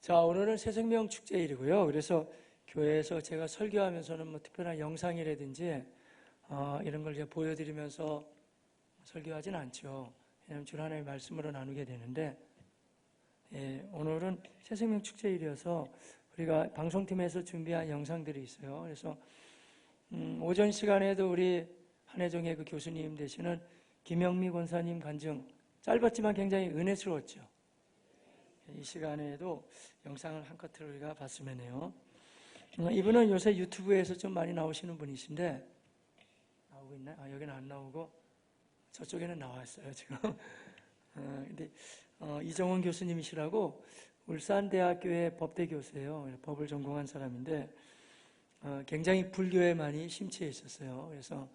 자, 오늘은 새생명 축제일이고요. 그래서 교회에서 제가 설교하면서는 뭐 특별한 영상이라든지 이런 걸 이제 보여드리면서 설교하진 않죠. 왜냐하면 주 하나님의 말씀으로 나누게 되는데, 오늘은 새생명 축제일이어서 우리가 방송팀에서 준비한 영상들이 있어요. 그래서 오전 시간에도 우리 한혜종의 그 교수님 되시는 김영미 권사님 간증, 짧았지만 굉장히 은혜스러웠죠. 이 시간에도 영상을 한 커트를 우리가 봤으면 해요. 이분은 요새 유튜브에서 좀 많이 나오시는 분이신데, 나오고 있나요? 여기는 안 나오고 저쪽에는 나왔어요 지금. 근데 이정원 교수님이시라고 울산대학교의 법대 교수예요. 법을 전공한 사람인데 굉장히 불교에 많이 심취해 있었어요. 그래서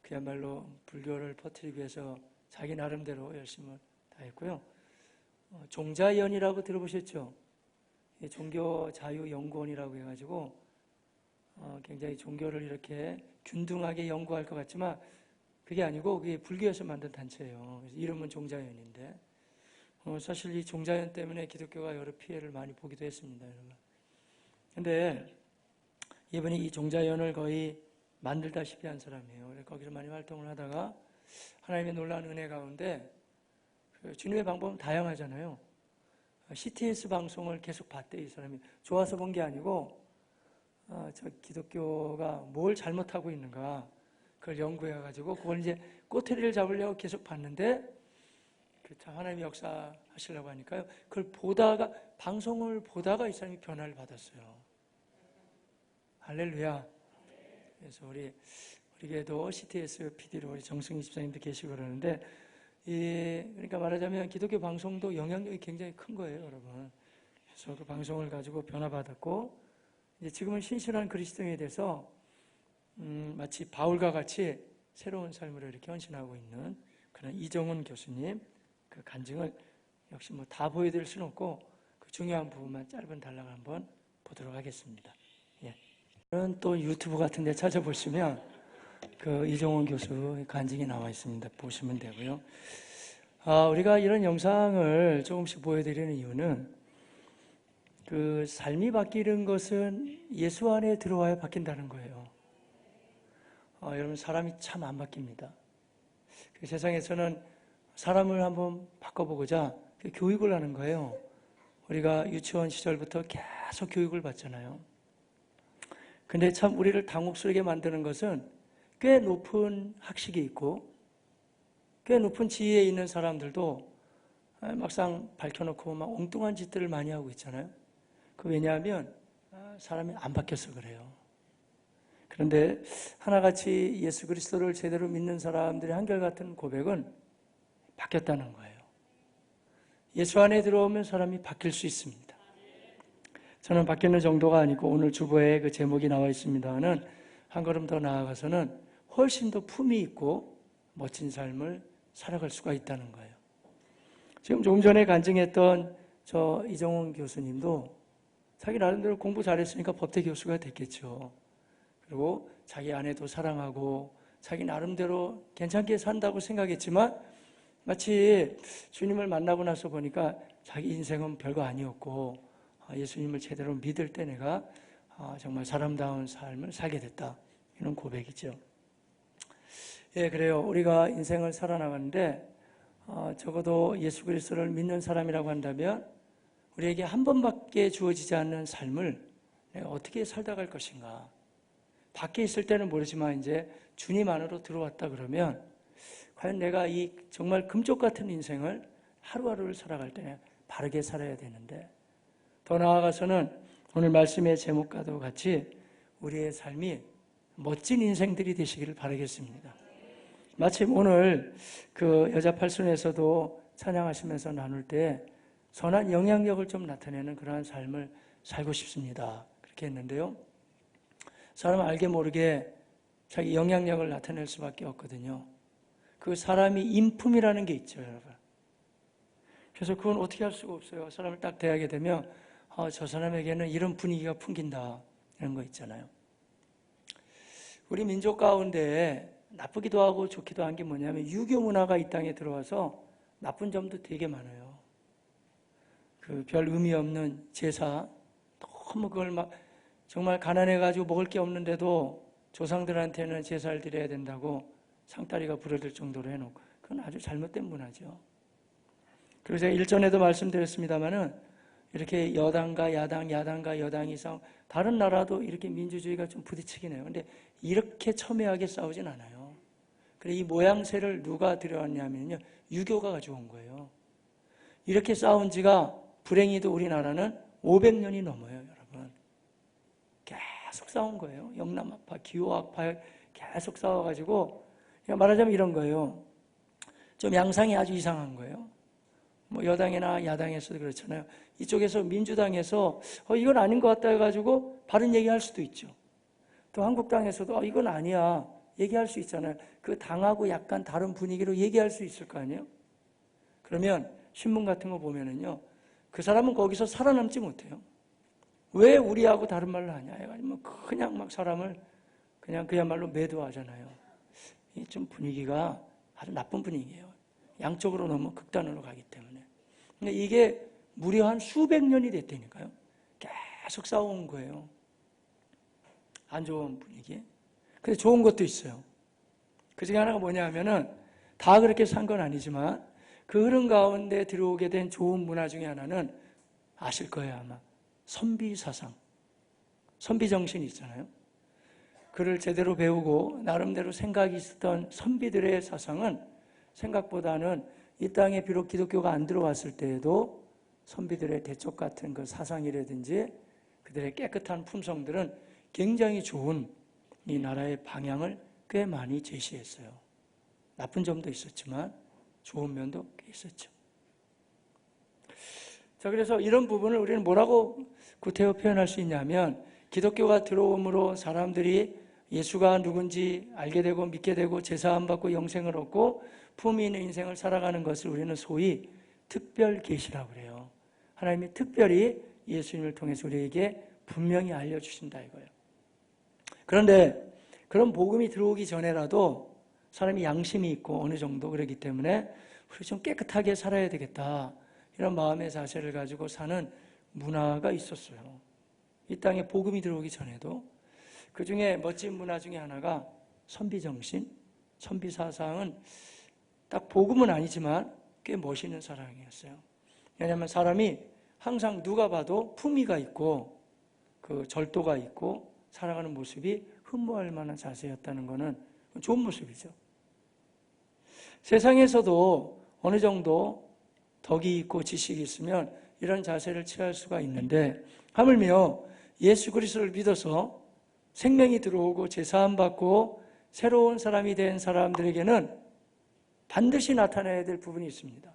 그야말로 불교를 퍼뜨리기 위해서 자기 나름대로 열심을 다했고요. 종자연이라고 들어보셨죠? 종교자유연구원이라고 해가지고 굉장히 종교를 이렇게 균등하게 연구할 것 같지만 그게 아니고 그게 불교에서 만든 단체예요. 그래서 이름은 종자연인데 사실 이 종자연 때문에 기독교가 여러 피해를 많이 보기도 했습니다, 여러분. 근데 이분이 이 종자연을 거의 만들다시피 한 사람이에요. 그래서 거기서 많이 활동을 하다가 하나님의 놀라운 은혜 가운데 주님의 방법은 다양하잖아요. CTS 방송을 계속 봤대, 이 사람이. 좋아서 본 게 아니고 저 기독교가 뭘 잘못하고 있는가 그걸 연구해가지고 그걸 이제 꼬투리를 잡으려고 계속 봤는데 참 하나님의 역사 하시려고 하니까요. 그걸 보다가, 방송을 보다가 이 사람이 변화를 받았어요. 할렐루야. 그래서 우리에게도 CTS PD로 우리 정승희 집사님도 계시고 그러는데, 그러니까 말하자면 기독교 방송도 영향력이 굉장히 큰 거예요, 여러분. 그래서 그 방송을 가지고 변화받았고, 이제 지금은 신실한 그리스도인에 대해서 마치 바울과 같이 새로운 삶으로 이렇게 헌신하고 있는 그런 이정훈 교수님 그 간증을 역시 뭐 다 보여드릴 수는 없고 그 중요한 부분만 짧은 단락을 한번 보도록 하겠습니다. 또 유튜브 같은 데 찾아보시면 그 이정훈 교수 간증이 나와 있습니다. 보시면 되고요. 우리가 이런 영상을 조금씩 보여드리는 이유는 그 삶이 바뀌는 것은 예수 안에 들어와야 바뀐다는 거예요. 여러분, 사람이 참 안 바뀝니다. 그 세상에서는 사람을 한번 바꿔보고자 교육을 하는 거예요. 우리가 유치원 시절부터 계속 교육을 받잖아요. 근데 참 우리를 당혹스럽게 만드는 것은 꽤 높은 학식이 있고 꽤 높은 지위에 있는 사람들도 막상 밝혀놓고 막 엉뚱한 짓들을 많이 하고 있잖아요. 왜냐하면 사람이 안 바뀌어서 그래요. 그런데 하나같이 예수 그리스도를 제대로 믿는 사람들의 한결같은 고백은 바뀌었다는 거예요. 예수 안에 들어오면 사람이 바뀔 수 있습니다. 저는 바뀌는 정도가 아니고 오늘 주보에 그 제목이 나와 있습니다는 한 걸음 더 나아가서는 훨씬 더 품이 있고 멋진 삶을 살아갈 수가 있다는 거예요. 지금 조금 전에 간증했던 저 이정훈 교수님도 자기 나름대로 공부 잘했으니까 법대 교수가 됐겠죠. 그리고 자기 아내도 사랑하고 자기 나름대로 괜찮게 산다고 생각했지만 마치 주님을 만나고 나서 보니까 자기 인생은 별거 아니었고 예수님을 제대로 믿을 때 내가 정말 사람다운 삶을 살게 됐다, 이런 고백이죠. 그래요. 우리가 인생을 살아나가는데 적어도 예수 그리스도를 믿는 사람이라고 한다면 우리에게 한 번밖에 주어지지 않는 삶을 내가 어떻게 살다 갈 것인가. 밖에 있을 때는 모르지만 이제 주님 안으로 들어왔다 그러면 과연 내가 이 정말 금쪽 같은 인생을 하루하루를 살아갈 때 바르게 살아야 되는데, 더 나아가서는 오늘 말씀의 제목과도 같이 우리의 삶이 멋진 인생들이 되시기를 바라겠습니다. 마침 오늘 그 여자 팔순에서도 찬양하시면서 나눌 때 선한 영향력을 좀 나타내는 그러한 삶을 살고 싶습니다, 그렇게 했는데요. 사람은 알게 모르게 자기 영향력을 나타낼 수밖에 없거든요. 그 사람이 인품이라는 게 있죠, 여러분. 그래서 그건 어떻게 할 수가 없어요. 사람을 딱 대하게 되면 저 사람에게는 이런 분위기가 풍긴다, 이런 거 있잖아요. 우리 민족 가운데 나쁘기도 하고 좋기도 한 게 뭐냐면 유교 문화가 이 땅에 들어와서 나쁜 점도 되게 많아요. 그 별 의미 없는 제사, 너무 그걸 막 정말 가난해가지고 먹을 게 없는데도 조상들한테는 제사를 드려야 된다고 상다리가 부러질 정도로 해놓고, 그건 아주 잘못된 문화죠. 그리고 제가 일전에도 말씀드렸습니다마는 이렇게 여당과 야당, 야당과 여당이 싸우, 다른 나라도 이렇게 민주주의가 좀 부딪히긴 해요. 근데 이렇게 첨예하게 싸우진 않아요. 그래, 이 모양새를 누가 들여왔냐면요, 유교가 가져온 거예요. 이렇게 싸운 지가 불행히도 우리나라는 500년이 넘어요, 여러분. 계속 싸운 거예요. 영남학파, 기호학파 계속 싸워가지고, 말하자면 이런 거예요. 좀 양상이 아주 이상한 거예요. 뭐 여당이나 야당에서도 그렇잖아요. 이쪽에서 민주당에서 이건 아닌 것 같다 해가지고 바른 얘기할 수도 있죠. 또 한국당에서도 이건 아니야 얘기할 수 있잖아요. 그 당하고 약간 다른 분위기로 얘기할 수 있을 거 아니에요. 그러면 신문 같은 거 보면은요, 그 사람은 거기서 살아남지 못해요. 왜 우리하고 다른 말로 하냐 해가지고 그냥 막 사람을 그냥 그야말로 매도하잖아요. 이 좀 분위기가 아주 나쁜 분위기예요. 양쪽으로 너무 극단으로 가기 때문에. 근데 이게 무려 한 수백 년이 됐다니까요. 계속 싸워온 거예요. 안 좋은 분위기. 근데 좋은 것도 있어요. 그 중에 하나가 뭐냐 하면은, 다 그렇게 산 건 아니지만 그 흐름 가운데 들어오게 된 좋은 문화 중에 하나는 아실 거예요, 아마. 선비 사상. 선비 정신이 있잖아요. 그를 제대로 배우고 나름대로 생각이 있었던 선비들의 사상은 생각보다는 이 땅에 비록 기독교가 안 들어왔을 때에도 선비들의 대쪽 같은 그 사상이라든지 그들의 깨끗한 품성들은 굉장히 좋은 이 나라의 방향을 꽤 많이 제시했어요. 나쁜 점도 있었지만 좋은 면도 꽤 있었죠. 자, 그래서 이런 부분을 우리는 뭐라고 구태여 표현할 수 있냐면, 기독교가 들어옴으로 사람들이 예수가 누군지 알게 되고 믿게 되고 제사함 받고 영생을 얻고 품위 있는 인생을 살아가는 것을 우리는 소위 특별 계시라고 그래요. 하나님이 특별히 예수님을 통해서 우리에게 분명히 알려주신다 이거예요. 그런데 그런 복음이 들어오기 전에라도 사람이 양심이 있고 어느 정도 그러기 때문에 우리 좀 깨끗하게 살아야 되겠다, 이런 마음의 자세를 가지고 사는 문화가 있었어요. 이 땅에 복음이 들어오기 전에도. 그 중에 멋진 문화 중에 하나가 선비정신, 선비사상은 딱 복음은 아니지만 꽤 멋있는 사랑이었어요. 왜냐하면 사람이 항상 누가 봐도 품위가 있고 그 절도가 있고 살아가는 모습이 흠모할 만한 자세였다는 것은 좋은 모습이죠. 세상에서도 어느 정도 덕이 있고 지식이 있으면 이런 자세를 취할 수가 있는데, 하물며 예수 그리스도를 믿어서 생명이 들어오고 제사함 받고 새로운 사람이 된 사람들에게는 반드시 나타나야 될 부분이 있습니다.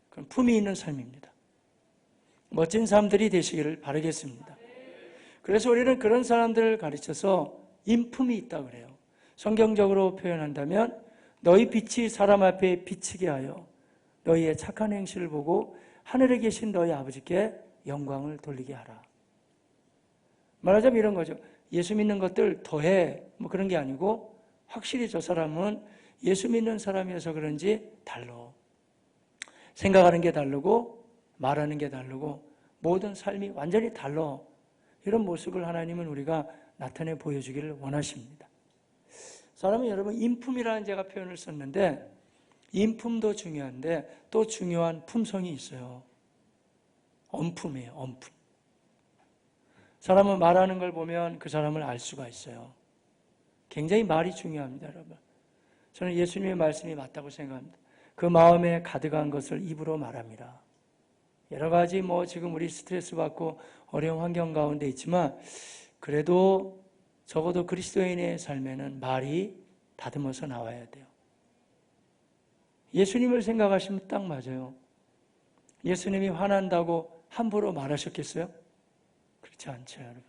그건 품위 있는 삶입니다. 멋진 사람들이 되시기를 바라겠습니다. 그래서 우리는 그런 사람들을 가르쳐서 인품이 있다고 그래요. 성경적으로 표현한다면 너희 빛이 사람 앞에 비치게 하여 너희의 착한 행실을 보고 하늘에 계신 너희 아버지께 영광을 돌리게 하라. 말하자면 이런 거죠. 예수 믿는 것들 더해 뭐 그런 게 아니고, 확실히 저 사람은 예수 믿는 사람이어서 그런지 달라. 생각하는 게 다르고 말하는 게 다르고 모든 삶이 완전히 달라. 이런 모습을 하나님은 우리가 나타내 보여주기를 원하십니다. 사람은 여러분 인품이라는 제가 표현을 썼는데, 인품도 중요한데 또 중요한 품성이 있어요. 엄품이에요. 엄품. 사람은 말하는 걸 보면 그 사람을 알 수가 있어요. 굉장히 말이 중요합니다, 여러분. 저는 예수님의 말씀이 맞다고 생각합니다. 그 마음에 가득한 것을 입으로 말합니다. 여러 가지 지금 우리 스트레스 받고 어려운 환경 가운데 있지만 그래도 적어도 그리스도인의 삶에는 말이 다듬어서 나와야 돼요. 예수님을 생각하시면 딱 맞아요. 예수님이 화난다고 함부로 말하셨겠어요? 그렇지 않죠, 여러분.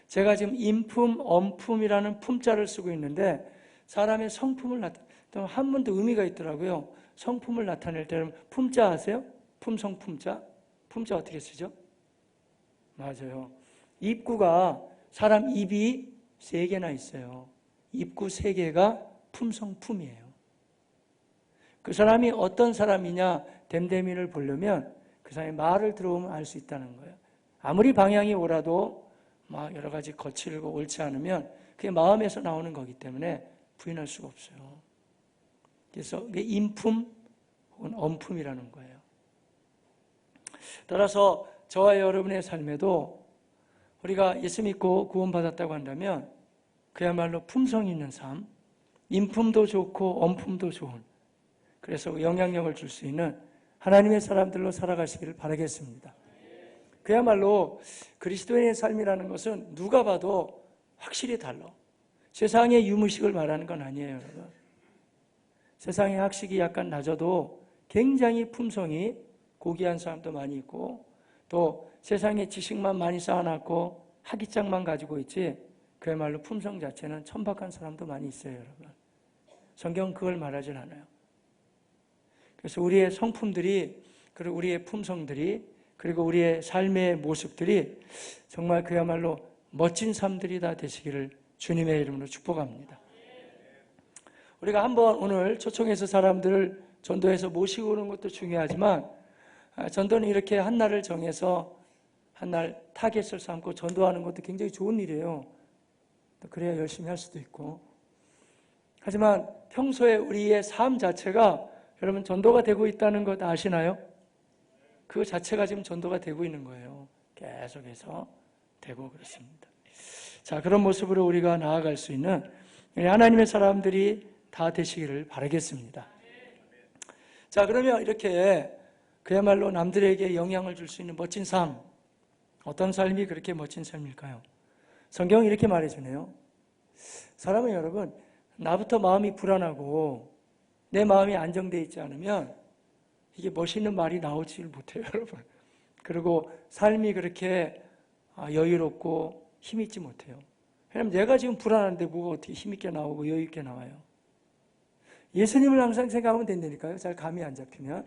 제가 지금 인품, 엄품이라는 품자를 쓰고 있는데 사람의 성품을 한문도 의미가 있더라고요. 성품을 나타낼 때는 품자 아세요? 품성, 품자. 품자 어떻게 쓰죠? 맞아요. 입구가 사람 입이 3개나 있어요. 입구 3개가 품성, 품이에요. 그 사람이 어떤 사람이냐 댐댐이를 보려면 그 사람이 말을 들어보면 알 수 있다는 거예요. 아무리 방향이 오라도 막 여러 가지 거칠고 옳지 않으면 그게 마음에서 나오는 거기 때문에 부인할 수가 없어요. 그래서 그게 인품 혹은 엄품이라는 거예요. 따라서 저와 여러분의 삶에도 우리가 예수 믿고 구원받았다고 한다면 그야말로 품성 있는 삶, 인품도 좋고 엄품도 좋은, 그래서 영향력을 줄 수 있는 하나님의 사람들로 살아가시기를 바라겠습니다. 그야말로 그리스도인의 삶이라는 것은 누가 봐도 확실히 달라. 세상의 유무식을 말하는 건 아니에요, 여러분. 세상의 학식이 약간 낮아도 굉장히 품성이 고귀한 사람도 많이 있고, 또 세상에 지식만 많이 쌓아놨고 학위장만 가지고 있지 그야말로 품성 자체는 천박한 사람도 많이 있어요, 여러분. 성경은 그걸 말하진 않아요. 그래서 우리의 성품들이, 그리고 우리의 품성들이, 그리고 우리의 삶의 모습들이 정말 그야말로 멋진 삶들이 다 되시기를 주님의 이름으로 축복합니다. 우리가 한번 오늘 초청해서 사람들을 전도해서 모시고 오는 것도 중요하지만, 전도는 이렇게 한 날을 정해서 한 날 타겟을 삼고 전도하는 것도 굉장히 좋은 일이에요. 그래야 열심히 할 수도 있고. 하지만 평소에 우리의 삶 자체가 여러분 전도가 되고 있다는 것 아시나요? 그 자체가 지금 전도가 되고 있는 거예요. 계속해서 되고 그렇습니다. 자, 그런 모습으로 우리가 나아갈 수 있는 하나님의 사람들이 다 되시기를 바라겠습니다. 자, 그러면 이렇게 그야말로 남들에게 영향을 줄 수 있는 멋진 삶, 어떤 삶이 그렇게 멋진 삶일까요? 성경은 이렇게 말해주네요. 사람은 여러분, 나부터 마음이 불안하고 내 마음이 안정되어 있지 않으면 이게 멋있는 말이 나오지를 못해요, 여러분. 그리고 삶이 그렇게 여유롭고 힘있지 못해요. 왜냐하면 내가 지금 불안한데 뭐가 어떻게 힘있게 나오고 여유있게 나와요. 예수님을 항상 생각하면 된다니까요. 잘 감이 안 잡히면.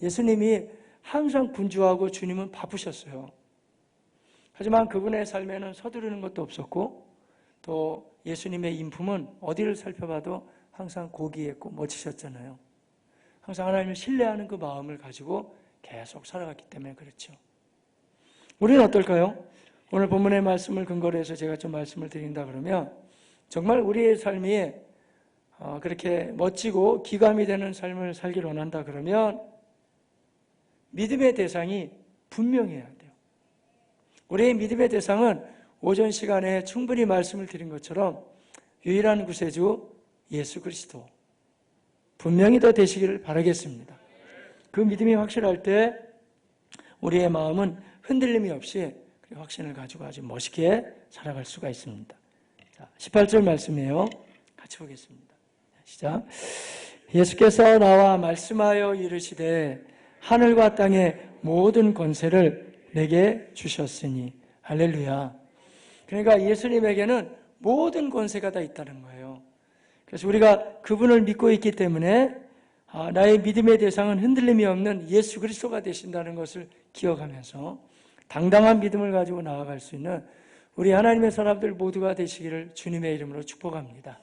예수님이 항상 분주하고 주님은 바쁘셨어요. 하지만 그분의 삶에는 서두르는 것도 없었고, 또 예수님의 인품은 어디를 살펴봐도 항상 고귀했고 멋지셨잖아요. 항상 하나님을 신뢰하는 그 마음을 가지고 계속 살아갔기 때문에 그렇죠. 우리는 어떨까요? 오늘 본문의 말씀을 근거로 해서 제가 좀 말씀을 드린다 그러면, 정말 우리의 삶이 그렇게 멋지고 기감이 되는 삶을 살기를 원한다 그러면 믿음의 대상이 분명해야 돼요. 우리의 믿음의 대상은 오전 시간에 충분히 말씀을 드린 것처럼 유일한 구세주 예수 그리스도, 분명히 더 되시기를 바라겠습니다. 그 믿음이 확실할 때 우리의 마음은 흔들림이 없이 확신을 가지고 아주 멋있게 살아갈 수가 있습니다. 자, 18절 말씀이에요. 같이 보겠습니다. 시작. 예수께서 나와 말씀하여 이르시되 하늘과 땅의 모든 권세를 내게 주셨으니. 할렐루야. 그러니까 예수님에게는 모든 권세가 다 있다는 거예요. 그래서 우리가 그분을 믿고 있기 때문에 나의 믿음의 대상은 흔들림이 없는 예수 그리스도가 되신다는 것을 기억하면서 당당한 믿음을 가지고 나아갈 수 있는 우리 하나님의 사람들 모두가 되시기를 주님의 이름으로 축복합니다.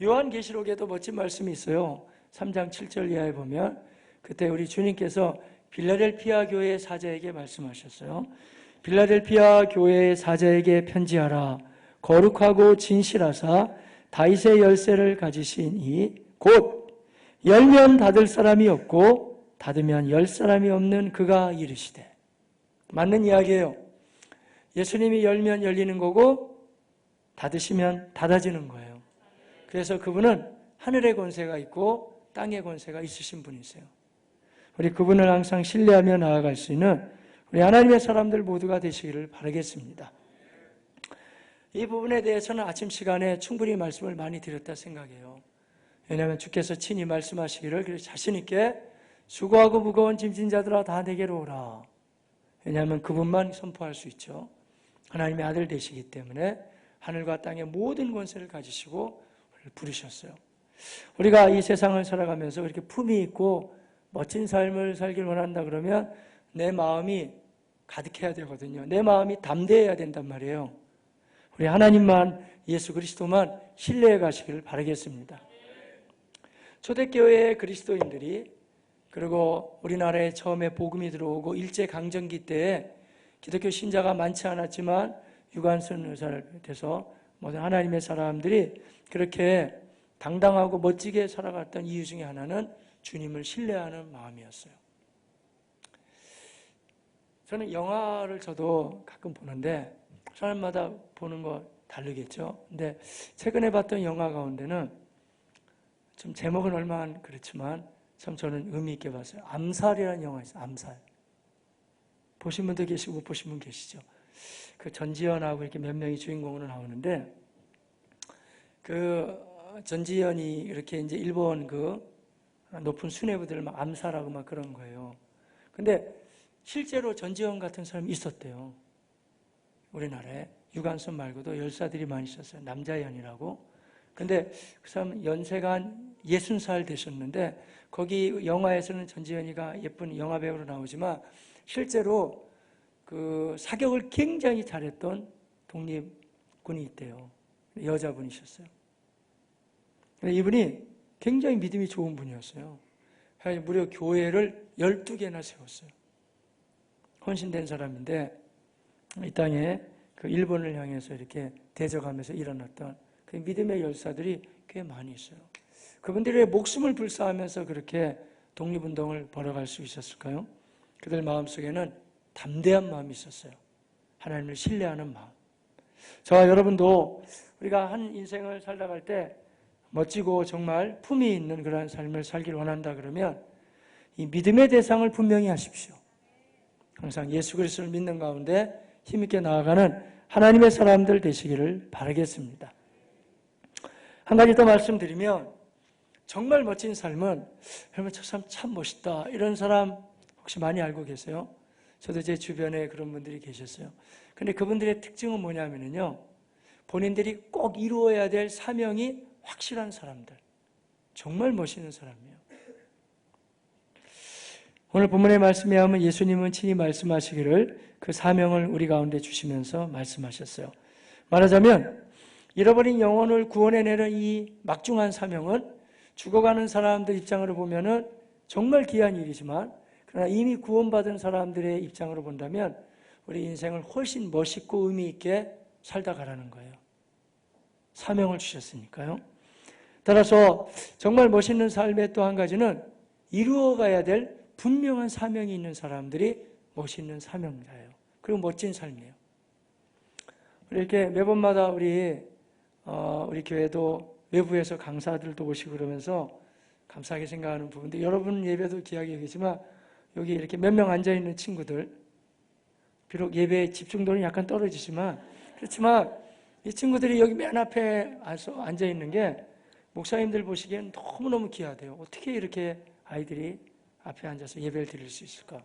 요한계시록에도 멋진 말씀이 있어요. 3장 7절 이하에 보면 그때 우리 주님께서 빌라델피아 교회의 사자에게 말씀하셨어요. 빌라델피아 교회의 사자에게 편지하라. 거룩하고 진실하사 다윗의 열쇠를 가지신 이 곧 열면 닫을 사람이 없고 닫으면 열 사람이 없는 그가 이르시되. 맞는 이야기예요. 예수님이 열면 열리는 거고 닫으시면 닫아지는 거예요. 그래서 그분은 하늘의 권세가 있고 땅의 권세가 있으신 분이세요. 우리 그분을 항상 신뢰하며 나아갈 수 있는 우리 하나님의 사람들 모두가 되시기를 바라겠습니다. 이 부분에 대해서는 아침 시간에 충분히 말씀을 많이 드렸다 생각해요. 왜냐하면 주께서 친히 말씀하시기를 그래서 자신 있게 수고하고 무거운 짐진 자들아 다 내게로 오라. 왜냐하면 그분만 선포할 수 있죠. 하나님의 아들 되시기 때문에 하늘과 땅의 모든 권세를 가지시고 부르셨어요. 우리가 이 세상을 살아가면서 이렇게 품이 있고 멋진 삶을 살길 원한다 그러면 내 마음이 가득해야 되거든요. 내 마음이 담대해야 된단 말이에요. 우리 하나님만, 예수 그리스도만 신뢰해 가시기를 바라겠습니다. 초대교회의 그리스도인들이 그리고 우리나라에 처음에 복음이 들어오고 일제강점기 때에 기독교 신자가 많지 않았지만 유관순 의사를 비롯해서 모든 하나님의 사람들이 그렇게 당당하고 멋지게 살아갔던 이유 중에 하나는 주님을 신뢰하는 마음이었어요. 저는 영화를 저도 가끔 보는데 사람마다 보는 거 다르겠죠. 근데 최근에 봤던 영화 가운데는 좀 제목은 얼마나 그렇지만 참 저는 의미 있게 봤어요. 암살이라는 영화 있어요. 암살. 보신 분도 계시고 못 보신 분 계시죠. 그 전지현하고 이렇게 몇 명이 주인공으로 나오는데 그 전지현이 이렇게 이제 일본 그 높은 수뇌부들을 막 암살하고 막 그런 거예요. 근데 실제로 전지현 같은 사람이 있었대요. 우리나라에. 유관순 말고도 열사들이 많이 있었어요. 남자연이라고. 근데 그 사람 연세가 한 60살 되셨는데 거기 영화에서는 전지현이가 예쁜 영화배우로 나오지만 실제로 그 사격을 굉장히 잘했던 독립군이 있대요. 여자분이셨어요. 근데 이분이 굉장히 믿음이 좋은 분이었어요. 그래서 무려 교회를 12개나 세웠어요. 헌신된 사람인데 이 땅에 그 일본을 향해서 이렇게 대적하면서 일어났던 그 믿음의 열사들이 꽤 많이 있어요. 그분들의 목숨을 불사하면서 그렇게 독립운동을 벌여갈 수 있었을까요? 그들 마음속에는 담대한 마음이 있었어요. 하나님을 신뢰하는 마음. 저와 여러분도 우리가 한 인생을 살아갈 때 멋지고 정말 품위 있는 그러한 삶을 살길 원한다 그러면 이 믿음의 대상을 분명히 하십시오. 항상 예수 그리스도를 믿는 가운데 힘있게 나아가는 하나님의 사람들 되시기를 바라겠습니다. 한 가지 더 말씀드리면 정말 멋진 삶은 여러분 저 사람 참 멋있다 이런 사람 혹시 많이 알고 계세요? 저도 제 주변에 그런 분들이 계셨어요. 근데 그분들의 특징은 뭐냐면요, 본인들이 꼭 이루어야 될 사명이 확실한 사람들, 정말 멋있는 사람이에요. 오늘 본문의 말씀에 하면 예수님은 친히 말씀하시기를 그 사명을 우리 가운데 주시면서 말씀하셨어요. 말하자면 잃어버린 영혼을 구원해내는 이 막중한 사명은 죽어가는 사람들 입장으로 보면은 정말 귀한 일이지만 그러나 이미 구원받은 사람들의 입장으로 본다면 우리 인생을 훨씬 멋있고 의미 있게 살다 가라는 거예요. 사명을 주셨으니까요. 따라서 정말 멋있는 삶의 또 한 가지는 이루어가야 될 분명한 사명이 있는 사람들이 멋있는 사명자예요. 그리고 멋진 삶이에요. 이렇게 매번마다 우리 교회도 외부에서 강사들도 오시고 그러면서 감사하게 생각하는 부분인데 여러분 예배도 귀하게 여기지만 여기 이렇게 몇 명 앉아있는 친구들 비록 예배의 집중도는 약간 떨어지지만 그렇지만 이 친구들이 여기 맨 앞에 앉아있는 게 목사님들 보시기엔 너무너무 귀하대요. 어떻게 이렇게 아이들이 앞에 앉아서 예배를 드릴 수 있을까?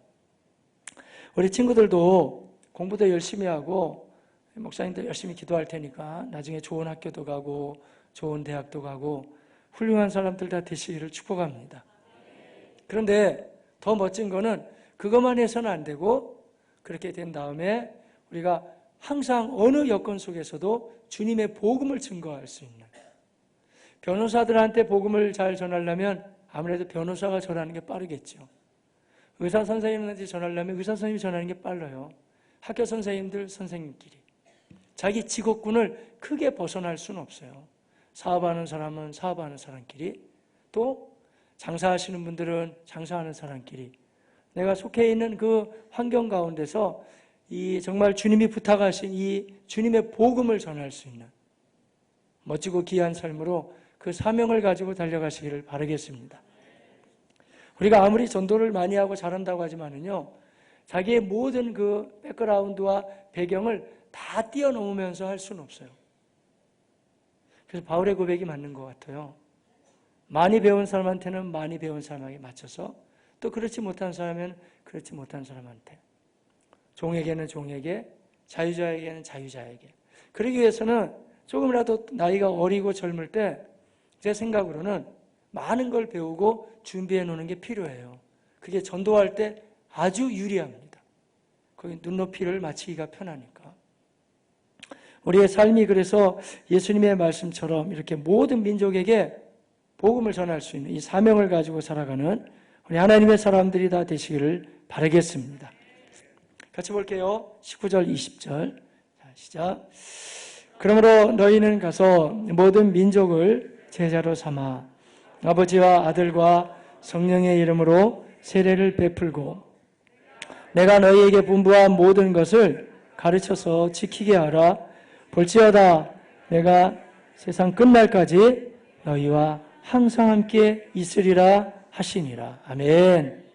우리 친구들도 공부도 열심히 하고 목사님도 열심히 기도할 테니까 나중에 좋은 학교도 가고 좋은 대학도 가고 훌륭한 사람들 다 되시기를 축복합니다. 그런데 더 멋진 거는 그것만 해서는 안 되고 그렇게 된 다음에 우리가 항상 어느 여건 속에서도 주님의 복음을 증거할 수 있는, 변호사들한테 복음을 잘 전하려면 아무래도 변호사가 전하는 게 빠르겠죠. 의사 선생님한테 전하려면 의사 선생님이 전하는 게 빨라요. 학교 선생님들 선생님끼리 자기 직업군을 크게 벗어날 수는 없어요. 사업하는 사람은 사업하는 사람끼리, 또 장사하시는 분들은 장사하는 사람끼리, 내가 속해 있는 그 환경 가운데서 이 정말 주님이 부탁하신 이 주님의 복음을 전할 수 있는 멋지고 귀한 삶으로 그 사명을 가지고 달려가시기를 바라겠습니다. 우리가 아무리 전도를 많이 하고 잘한다고 하지만은요, 자기의 모든 그 백그라운드와 배경을 다 뛰어넘으면서 할 수는 없어요. 그래서 바울의 고백이 맞는 것 같아요. 많이 배운 사람한테는 많이 배운 사람에게 맞춰서, 또 그렇지 못한 사람은 그렇지 못한 사람한테, 종에게는 종에게, 자유자에게는 자유자에게. 그러기 위해서는 조금이라도 나이가 어리고 젊을 때 제 생각으로는 많은 걸 배우고 준비해 놓는 게 필요해요. 그게 전도할 때 아주 유리합니다. 거기 눈높이를 맞추기가 편하니까. 우리의 삶이 그래서 예수님의 말씀처럼 이렇게 모든 민족에게 복음을 전할 수 있는 이 사명을 가지고 살아가는 우리 하나님의 사람들이 다 되시기를 바라겠습니다. 같이 볼게요. 19절, 20절. 자, 시작. 그러므로 너희는 가서 모든 민족을 제자로 삼아 아버지와 아들과 성령의 이름으로 세례를 베풀고 내가 너희에게 분부한 모든 것을 가르쳐서 지키게 하라. 볼지어다 내가 세상 끝날까지 너희와 항상 함께 있으리라 하시니라. 아멘.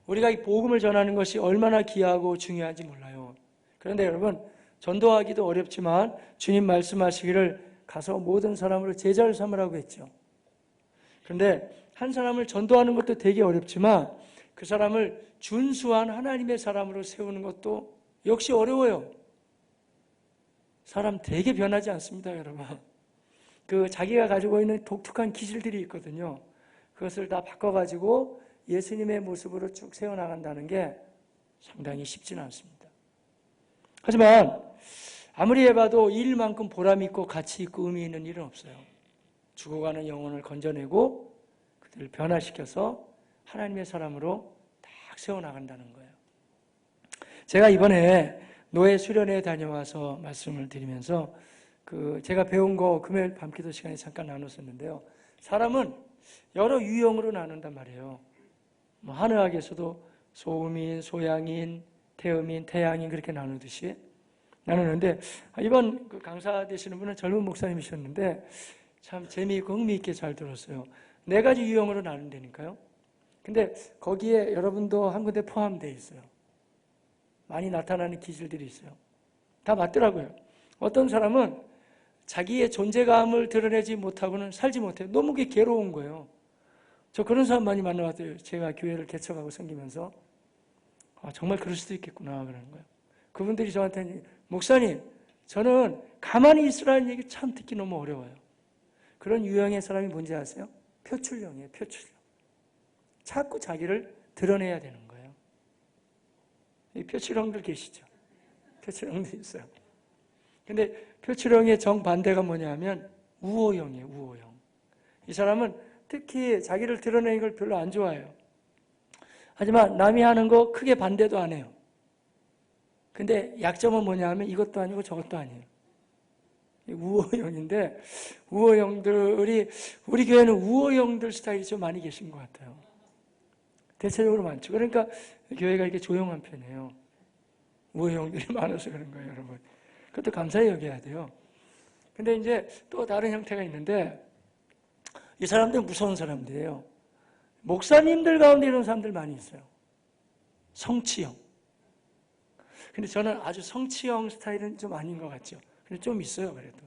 우리가 이 복음을 전하는 것이 얼마나 귀하고 중요한지 몰라요. 그런데 여러분, 전도하기도 어렵지만 주님 말씀하시기를 가서 모든 사람을 제자를 삼으라고 했죠. 그런데 한 사람을 전도하는 것도 되게 어렵지만 그 사람을 준수한 하나님의 사람으로 세우는 것도 역시 어려워요. 사람 되게 변하지 않습니다, 여러분. 그 자기가 가지고 있는 독특한 기질들이 있거든요. 그것을 다 바꿔가지고 예수님의 모습으로 쭉 세워나간다는 게 상당히 쉽지는 않습니다. 하지만 아무리 해봐도 이 일만큼 보람 있고 가치 있고 의미 있는 일은 없어요. 죽어가는 영혼을 건져내고 그들을 변화시켜서 하나님의 사람으로 딱 세워나간다는 거예요. 제가 이번에 노예 수련회에 다녀와서 말씀을 드리면서 제가 배운 거 금요일 밤기도 시간에 잠깐 나눴었는데요. 사람은 여러 유형으로 나눈단 말이에요. 한의학에서도 소음인, 소양인, 태음인, 태양인 그렇게 나누듯이 나누는데 이번 강사 되시는 분은 젊은 목사님이셨는데 참 재미있고 흥미있게 잘 들었어요. 4가지 유형으로 나눈다니까요. 근데 거기에 여러분도 한 군데 포함되어 있어요. 많이 나타나는 기질들이 있어요. 다 맞더라고요. 어떤 사람은 자기의 존재감을 드러내지 못하고는 살지 못해요. 너무 그게 괴로운 거예요. 저 그런 사람 많이 만나봤어요. 제가 교회를 개척하고 섬기면서 정말 그럴 수도 있겠구나 그러는 거예요. 그분들이 저한테 목사님, 저는 가만히 있으라는 얘기 참 듣기 너무 어려워요. 그런 유형의 사람이 뭔지 아세요? 표출형이에요. 표출형. 자꾸 자기를 드러내야 되는 거예요. 이 표출형들 계시죠? 표출형들 있어요. 근데 표출형의 정반대가 뭐냐면 우호형이에요. 우호형. 이 사람은 특히 자기를 드러내는 걸 별로 안 좋아해요. 하지만 남이 하는 거 크게 반대도 안 해요. 근데 약점은 뭐냐 하면 이것도 아니고 저것도 아니에요. 우호형인데 우호형들이 우리 교회는 우호형들 스타일이 좀 많이 계신 것 같아요. 대체적으로 많죠. 그러니까 교회가 이렇게 조용한 편이에요. 우호형들이 많아서 그런 거예요, 여러분. 그것도 감사히 여겨야 돼요. 근데 이제 또 다른 형태가 있는데 이 사람들은 무서운 사람들이에요. 목사님들 가운데 이런 사람들 많이 있어요. 성취형. 근데 저는 아주 성취형 스타일은 좀 아닌 것 같죠. 근데 좀 있어요, 그래도.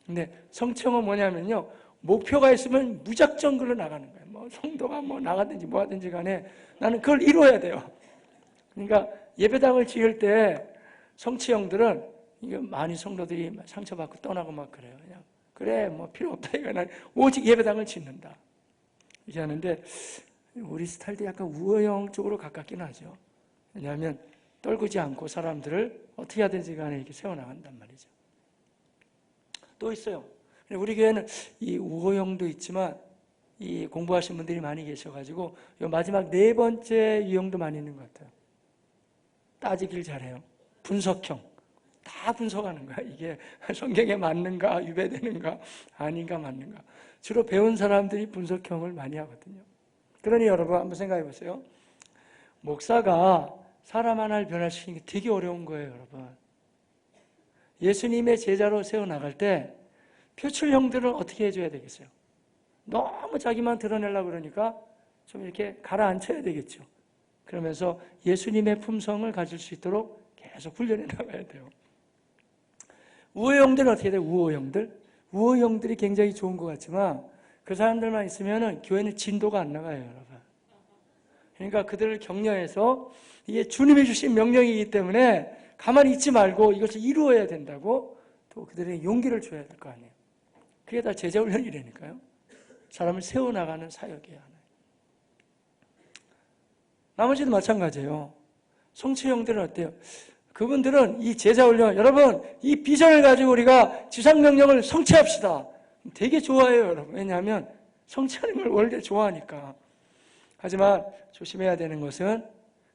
근데 성취형은 뭐냐면요. 목표가 있으면 무작정 글로 나가는 거예요. 성도가 나가든지 뭐 하든지 간에 나는 그걸 이루어야 돼요. 그러니까 예배당을 지을 때 성취형들은 이게 많이 성도들이 상처받고 떠나고 막 그래요. 그냥 그래 필요 없다 이거 난 오직 예배당을 짓는다 이렇게 하는데 우리 스타일도 약간 우호형 쪽으로 가깝긴 하죠. 왜냐하면 떨구지 않고 사람들을 어떻게 하든지 간에 이렇게 세워나간단 말이죠. 또 있어요. 우리 교회는 이 우호형도 있지만 이 공부하신 분들이 많이 계셔가지고 이 마지막 4번째 유형도 많이 있는 것 같아요. 따지길 잘해요. 분석형. 다 분석하는 거야. 이게 성경에 맞는가, 유배되는가, 아닌가, 맞는가. 주로 배운 사람들이 분석형을 많이 하거든요. 그러니 여러분 한번 생각해 보세요. 목사가 사람 하나를 변화시키는 게 되게 어려운 거예요, 여러분. 예수님의 제자로 세워나갈 때 표출형들은 어떻게 해줘야 되겠어요? 너무 자기만 드러내려고 그러니까 좀 이렇게 가라앉혀야 되겠죠. 그러면서 예수님의 품성을 가질 수 있도록 계속 훈련해 나가야 돼요. 우호형들은 어떻게 돼요? 우호형들이 굉장히 좋은 것 같지만 그 사람들만 있으면 교회는 진도가 안 나가요, 여러분. 그러니까 그들을 격려해서 이게 주님이 주신 명령이기 때문에 가만히 있지 말고 이것을 이루어야 된다고 또 그들에게 용기를 줘야 될 거 아니에요. 그게 다 제자훈련이라니까요. 사람을 세워나가는 사역이에요. 나머지도 마찬가지예요. 성취형들은 어때요? 그분들은 이 제자훈련, 여러분 이 비전을 가지고 우리가 지상명령을 성취합시다. 되게 좋아해요, 여러분. 왜냐하면 성취하는 걸 원래 좋아하니까. 하지만 조심해야 되는 것은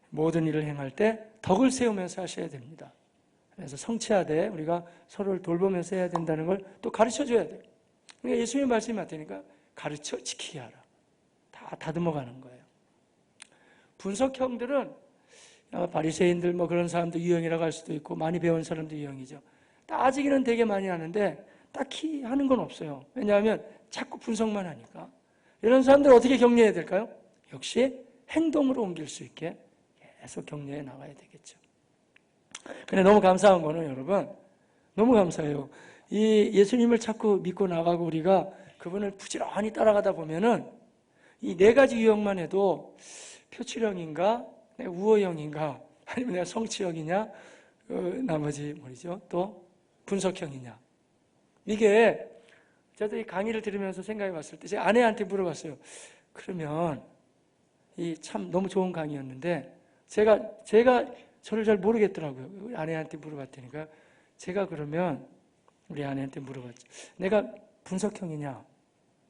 모든 일을 행할 때 덕을 세우면서 하셔야 됩니다. 그래서 성취하되 우리가 서로를 돌보면서 해야 된다는 걸 또 가르쳐줘야 돼요. 그러니까 예수님 말씀이 맞다니까 가르쳐 지키게 하라. 다 다듬어가는 거예요. 분석형들은 바리새인들 뭐 그런 사람도 유형이라고 할 수도 있고 많이 배운 사람도 유형이죠. 따지기는 되게 많이 하는데 딱히 하는 건 없어요. 왜냐하면 자꾸 분석만 하니까. 이런 사람들 어떻게 격려해야 될까요? 역시 행동으로 옮길 수 있게 계속 격려해 나가야 되겠죠. 근데 너무 감사한 거는 여러분, 너무 감사해요. 이 예수님을 자꾸 믿고 나가고 우리가 그분을 부지런히 따라가다 보면은 이 네 가지 유형만 해도 표출형인가, 우호형인가, 아니면 내가 성취형이냐, 나머지 뭐죠? 또 분석형이냐. 이게 저도 이 강의를 들으면서 생각해 봤을 때 제 아내한테 물어봤어요. 그러면 이 참 너무 좋은 강의였는데 제가 저를 잘 모르겠더라고요. 우리 아내한테 물어봤다니까. 제가 그러면 우리 아내한테 물어봤죠. 내가 분석형이냐?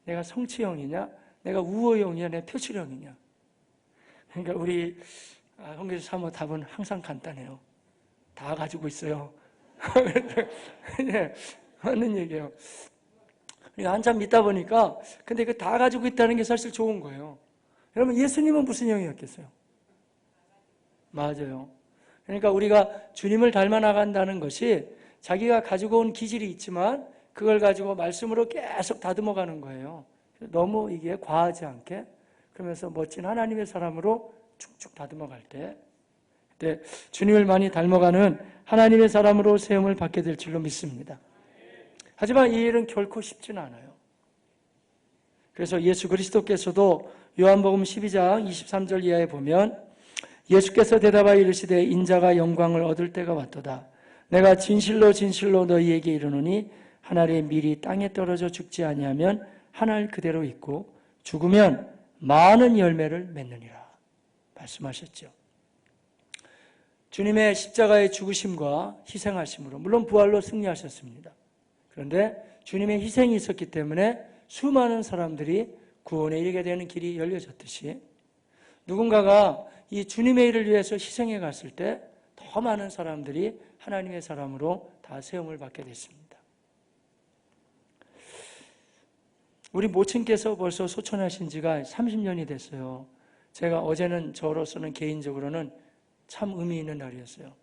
내가 성취형이냐? 내가 우호형이냐? 내가 표출형이냐? 그러니까 우리 홍교수 사모 답은 항상 간단해요. 다 가지고 있어요. 네, 맞는 얘기예요. 우리가 한참 믿다 보니까 근데 그 다 가지고 있다는 게 사실 좋은 거예요. 여러분 예수님은 무슨 형이었겠어요? 맞아요. 그러니까 우리가 주님을 닮아 나간다는 것이 자기가 가지고 온 기질이 있지만 그걸 가지고 말씀으로 계속 다듬어 가는 거예요. 너무 이게 과하지 않게 그러면서 멋진 하나님의 사람으로 쭉쭉 다듬어 갈 때 주님을 많이 닮아가는 하나님의 사람으로 세움을 받게 될 줄로 믿습니다. 하지만 이 일은 결코 쉽지는 않아요. 그래서 예수 그리스도께서도 요한복음 12장 23절 이하에 보면 예수께서 대답하여 이르시되 인자가 영광을 얻을 때가 왔도다. 내가 진실로 진실로 너희에게 이르노니 한 알의 밀이 땅에 떨어져 죽지 아니하면 한 알 그대로 있고 죽으면 많은 열매를 맺느니라 말씀하셨죠. 주님의 십자가의 죽으심과 희생하심으로 물론 부활로 승리하셨습니다. 그런데 주님의 희생이 있었기 때문에 수많은 사람들이 구원에 이르게 되는 길이 열려졌듯이 누군가가 이 주님의 일을 위해서 희생해 갔을 때 더 많은 사람들이 하나님의 사람으로 다 세움을 받게 됐습니다. 우리 모친께서 벌써 소천하신 지가 30년이 됐어요. 제가 어제는 저로서는 개인적으로는 참 의미 있는 날이었어요.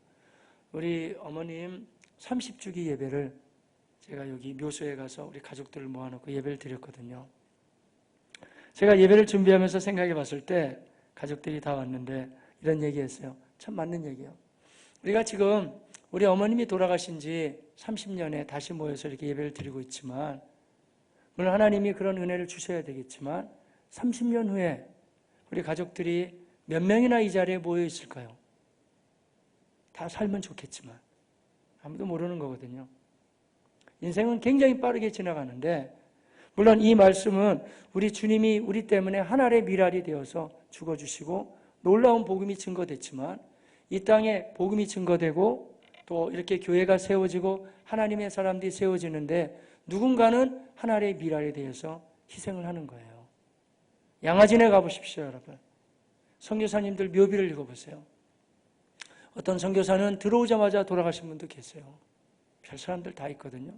우리 어머님 30주기 예배를 제가 여기 묘소에 가서 우리 가족들을 모아놓고 예배를 드렸거든요. 제가 예배를 준비하면서 생각해 봤을 때 가족들이 다 왔는데 이런 얘기했어요. 참 맞는 얘기예요. 우리가 지금 우리 어머님이 돌아가신 지 30년에 다시 모여서 이렇게 예배를 드리고 있지만 물론 하나님이 그런 은혜를 주셔야 되겠지만 30년 후에 우리 가족들이 몇 명이나 이 자리에 모여 있을까요? 다 살면 좋겠지만 아무도 모르는 거거든요. 인생은 굉장히 빠르게 지나가는데 물론 이 말씀은 우리 주님이 우리 때문에 한 알의 밀알이 되어서 죽어주시고 놀라운 복음이 증거됐지만 이 땅에 복음이 증거되고 또 이렇게 교회가 세워지고 하나님의 사람들이 세워지는데 누군가는 한 알의 밀알에 대해서 희생을 하는 거예요. 양화진에 가보십시오, 여러분. 선교사님들 묘비를 읽어보세요. 어떤 선교사는 들어오자마자 돌아가신 분도 계세요. 별 사람들 다 있거든요.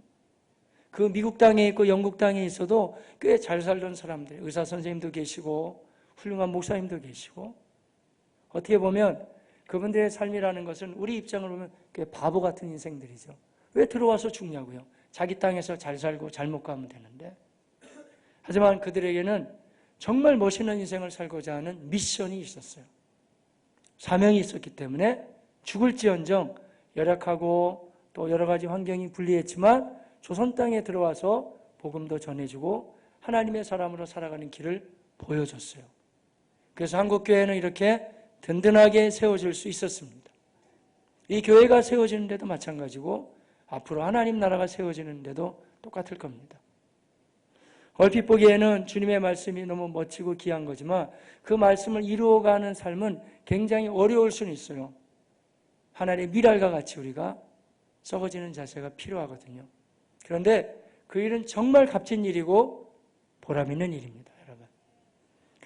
그 미국 땅에 있고 영국 땅에 있어도 꽤 잘 살던 사람들, 의사 선생님도 계시고 훌륭한 목사님도 계시고 어떻게 보면 그분들의 삶이라는 것은 우리 입장을 보면 꽤 바보 같은 인생들이죠. 왜 들어와서 죽냐고요. 자기 땅에서 잘 살고 잘 먹고 하면 되는데. 하지만 그들에게는 정말 멋있는 인생을 살고자 하는 미션이 있었어요. 사명이 있었기 때문에 죽을지언정 열악하고 또 여러 가지 환경이 불리했지만 조선 땅에 들어와서 복음도 전해주고 하나님의 사람으로 살아가는 길을 보여줬어요. 그래서 한국교회는 이렇게 든든하게 세워질 수 있었습니다. 이 교회가 세워지는데도 마찬가지고 앞으로 하나님 나라가 세워지는데도 똑같을 겁니다. 얼핏 보기에는 주님의 말씀이 너무 멋지고 귀한 거지만 그 말씀을 이루어가는 삶은 굉장히 어려울 수는 있어요. 하나님의 밀알과 같이 우리가 썩어지는 자세가 필요하거든요. 그런데 그 일은 정말 값진 일이고 보람 있는 일입니다, 여러분.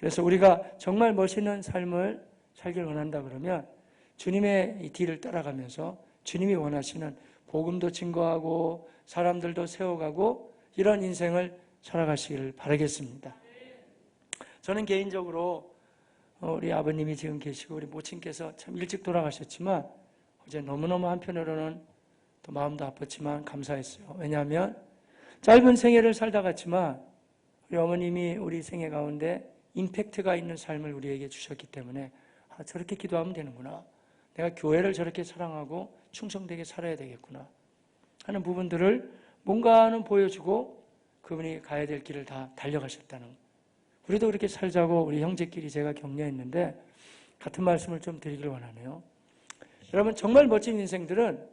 그래서 우리가 정말 멋있는 삶을 살길 원한다 그러면 주님의 이 뒤를 따라가면서 주님이 원하시는 복음도 증거하고 사람들도 세워가고 이런 인생을 살아가시기를 바라겠습니다. 저는 개인적으로 우리 아버님이 지금 계시고 우리 모친께서 참 일찍 돌아가셨지만 어제 너무너무 한편으로는 또 마음도 아팠지만 감사했어요. 왜냐하면 짧은 생애를 살다 갔지만 우리 어머님이 우리 생애 가운데 임팩트가 있는 삶을 우리에게 주셨기 때문에 저렇게 기도하면 되는구나. 내가 교회를 저렇게 사랑하고 충성되게 살아야 되겠구나 하는 부분들을 뭔가는 보여주고 그분이 가야 될 길을 다 달려가셨다는 거. 우리도 그렇게 살자고 우리 형제끼리 제가 격려했는데 같은 말씀을 좀 드리길 원하네요. 여러분 정말 멋진 인생들은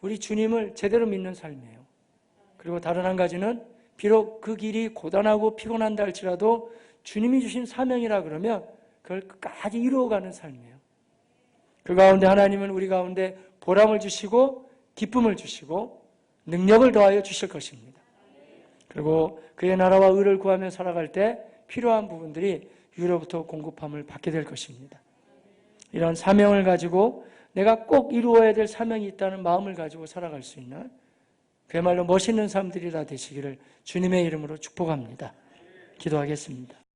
우리 주님을 제대로 믿는 삶이에요. 그리고 다른 한 가지는 비록 그 길이 고단하고 피곤한다 할지라도 주님이 주신 사명이라 그러면 그걸 끝까지 이루어가는 삶이에요. 그 가운데 하나님은 우리 가운데 보람을 주시고 기쁨을 주시고 능력을 더하여 주실 것입니다. 그리고 그의 나라와 의를 구하며 살아갈 때 필요한 부분들이 위로부터 공급함을 받게 될 것입니다. 이런 사명을 가지고 내가 꼭 이루어야 될 사명이 있다는 마음을 가지고 살아갈 수 있는 그야말로 멋있는 삶들이 다 되시기를 주님의 이름으로 축복합니다. 기도하겠습니다.